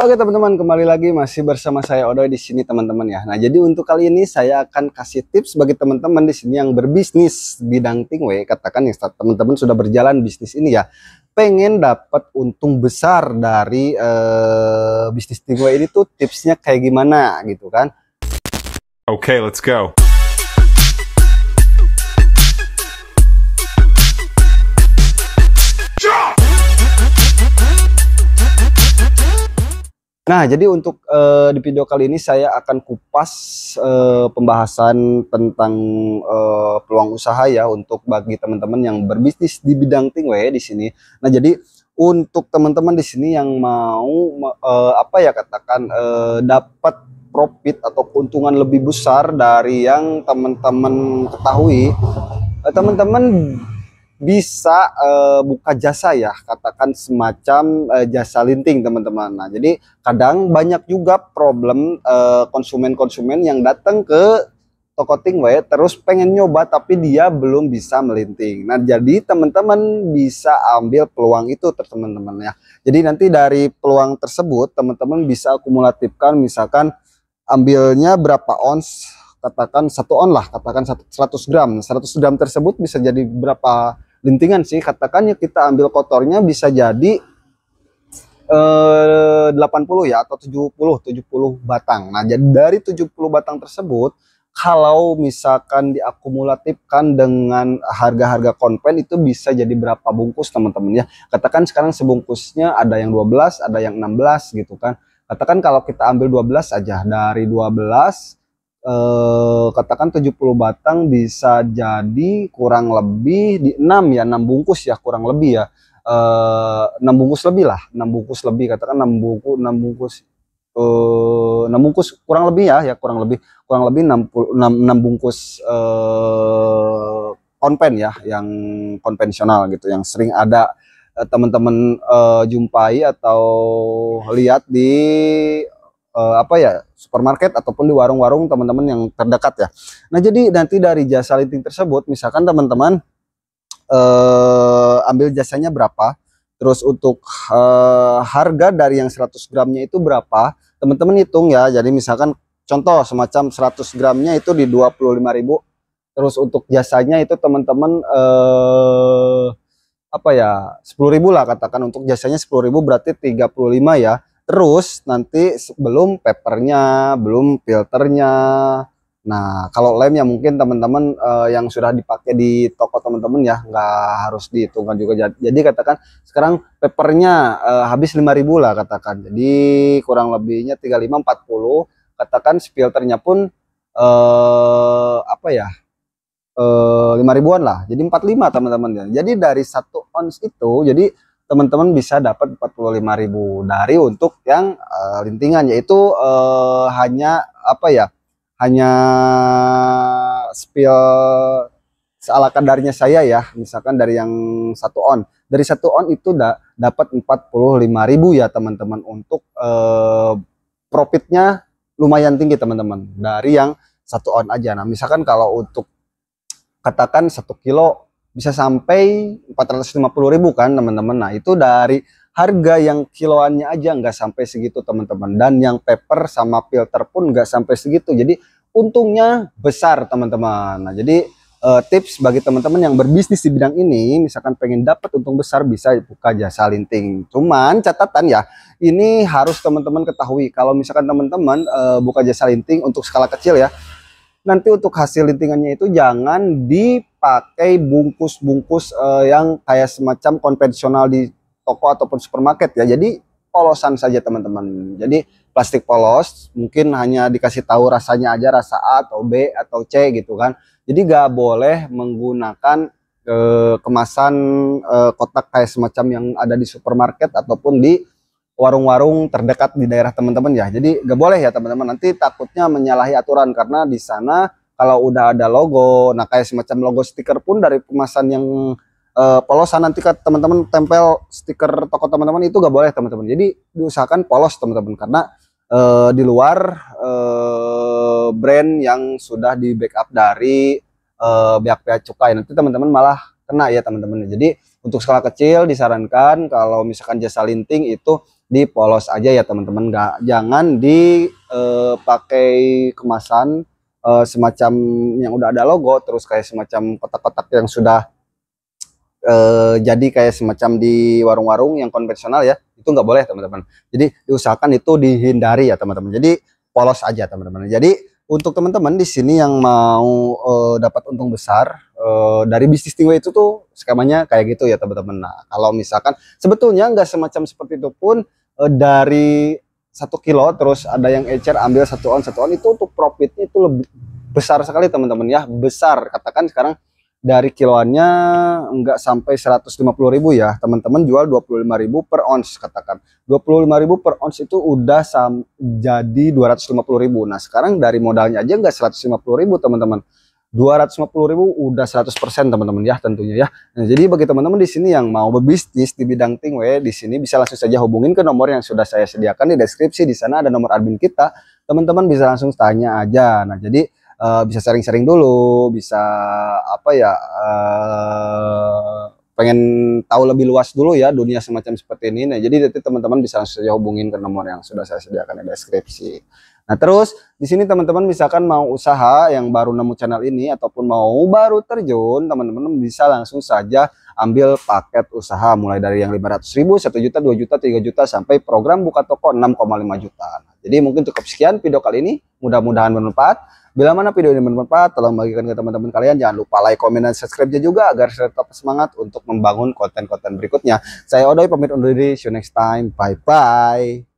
Oke teman-teman, kembali lagi masih bersama saya Odoy di sini teman-teman ya. Nah, jadi untuk kali ini saya akan kasih tips bagi teman-teman di sini yang berbisnis bidang tingwe, katakan yang teman-teman sudah berjalan bisnis ini ya. Pengen dapat untung besar dari bisnis tingwe ini tuh tipsnya kayak gimana gitu kan. Okay, let's go. Nah, jadi untuk di video kali ini saya akan kupas pembahasan tentang peluang usaha ya untuk bagi teman-teman yang berbisnis di bidang tingwe di sini. Nah, jadi untuk teman-teman di sini yang mau dapat profit atau keuntungan lebih besar dari yang teman-teman ketahui, teman-teman bisa buka jasa ya, katakan semacam jasa linting teman-teman. Nah, jadi kadang banyak juga problem konsumen-konsumen yang datang ke toko tingwe terus pengen nyoba tapi dia belum bisa melinting. Nah, jadi teman-teman bisa ambil peluang itu teman-teman ya. Jadi nanti dari peluang tersebut teman-teman bisa akumulatifkan, misalkan ambilnya berapa ons, katakan 1 on lah, katakan 100 gram. 100 gram tersebut bisa jadi berapa lintingan sih, katakan ya kita ambil kotornya bisa jadi 80 ya atau 70 batang. Nah, jadi dari 70 batang tersebut kalau misalkan diakumulatifkan dengan harga-harga konven itu bisa jadi berapa bungkus teman-teman ya. Katakan sekarang sebungkusnya ada yang 12, ada yang 16 gitu kan. Katakan kalau kita ambil 12 aja, dari 12 katakan 70 batang bisa jadi kurang lebih di 6 ya, 6 bungkus ya kurang lebih ya, 6 bungkus lebih lah, 6 bungkus lebih, katakan 6 bungkus 6 bungkus kurang lebih ya kurang lebih 6 bungkus konven ya, yang konvensional gitu, yang sering ada teman-teman jumpai atau lihat di supermarket ataupun di warung-warung teman-teman yang terdekat ya. Nah, jadi nanti dari jasa linting tersebut misalkan teman-teman ambil jasanya berapa, terus untuk harga dari yang 100 gramnya itu berapa, teman-teman hitung ya. Jadi misalkan contoh semacam 100 gramnya itu di 25.000, terus untuk jasanya itu teman-teman 10.000 lah, katakan untuk jasanya 10.000 berarti 35 ya. Terus nanti belum papernya, belum filternya. Nah, kalau lem ya mungkin teman-teman yang sudah dipakai di toko teman-teman ya nggak harus dihitungkan juga. Jadi katakan sekarang papernya habis 5.000 lah katakan. Jadi kurang lebihnya 35 40. Katakan filternya pun 5.000-an lah. Jadi 45 teman-teman ya. Jadi dari 1 ons itu jadi teman-teman bisa dapat 45.000 dari untuk yang lintingan, yaitu hanya spill seala kadarnya saya ya. Misalkan dari yang 1 on, dari 1 on itu dapat 45.000 ya teman-teman, untuk profitnya lumayan tinggi teman-teman dari yang 1 on aja. Nah, misalkan kalau untuk katakan 1 kilo bisa sampai 450.000 kan teman-teman. Nah, itu dari harga yang kiloannya aja nggak sampai segitu teman-teman, dan yang paper sama filter pun nggak sampai segitu. Jadi untungnya besar teman-teman. Nah, jadi tips bagi teman-teman yang berbisnis di bidang ini, misalkan pengen dapat untung besar bisa buka jasa linting. Cuman catatan ya, ini harus teman-teman ketahui kalau misalkan teman-teman buka jasa linting untuk skala kecil ya, nanti untuk hasil lintingannya itu jangan dipakai bungkus-bungkus yang kayak semacam konvensional di toko ataupun supermarket ya. Jadi polosan saja teman-teman. Jadi plastik polos, mungkin hanya dikasih tahu rasanya aja, rasa A atau B atau C gitu kan. Jadi gak boleh menggunakan kemasan kotak kayak semacam yang ada di supermarket ataupun di warung-warung terdekat di daerah teman-teman ya. Jadi gak boleh ya teman-teman, nanti takutnya menyalahi aturan karena di sana kalau udah ada logo, nah kayak semacam logo stiker pun dari kemasan yang polosan, nanti kan teman-teman tempel stiker toko teman-teman, itu gak boleh teman-teman. Jadi diusahakan polos teman-teman, karena di luar brand yang sudah di backup dari pihak-pihak cukai, nanti teman-teman malah kena ya teman-teman. Jadi untuk skala kecil disarankan kalau misalkan jasa linting itu dipolos aja ya teman-teman, jangan dipakai kemasan semacam yang udah ada logo, terus kayak semacam kotak-kotak yang sudah jadi kayak semacam di warung-warung yang konvensional ya, itu nggak boleh teman-teman. Jadi diusahakan itu dihindari ya teman-teman. Jadi polos aja teman-teman. Jadi untuk teman-teman di sini yang mau dapat untung besar dari bisnis Stingway itu tuh skemanya kayak gitu ya teman-teman. Nah kalau misalkan sebetulnya nggak semacam seperti itu pun, dari 1 kilo terus ada yang ecer ambil 1 on itu untuk profitnya itu lebih besar sekali teman-teman ya, besar. Katakan sekarang dari kiloannya enggak sampai 150.000 ya teman-teman, jual 25.000 per ons, katakan 25.000 per ons itu udah jadi 250.000. Nah sekarang dari modalnya aja enggak 150.000 teman-teman, 250.000 udah 100% teman-teman ya tentunya ya. Nah, jadi bagi teman-teman di sini yang mau berbisnis di bidang Stingway, di sini bisa langsung saja hubungin ke nomor yang sudah saya sediakan di deskripsi. Di sana ada nomor admin kita, teman-teman bisa langsung tanya aja. Nah jadi bisa sharing-sharing dulu, bisa apa ya, pengen tahu lebih luas dulu ya dunia semacam seperti ini. Nah jadi nanti teman-teman bisa langsung saja hubungin ke nomor yang sudah saya sediakan di deskripsi. Nah terus di sini teman-teman misalkan mau usaha yang baru nemu channel ini ataupun mau baru terjun, teman-teman bisa langsung saja ambil paket usaha mulai dari yang 500.000, 1 juta, 2 juta, 3 juta sampai program buka toko 6,5 juta. Nah, jadi mungkin cukup sekian video kali ini, mudah-mudahan bermanfaat. Bila mana video ini bermanfaat, tolong bagikan ke teman-teman kalian. Jangan lupa like, komen, dan subscribe juga agar saya tetap semangat untuk membangun konten-konten berikutnya. Saya Odoy pamit undur diri. See you next time. Bye-bye.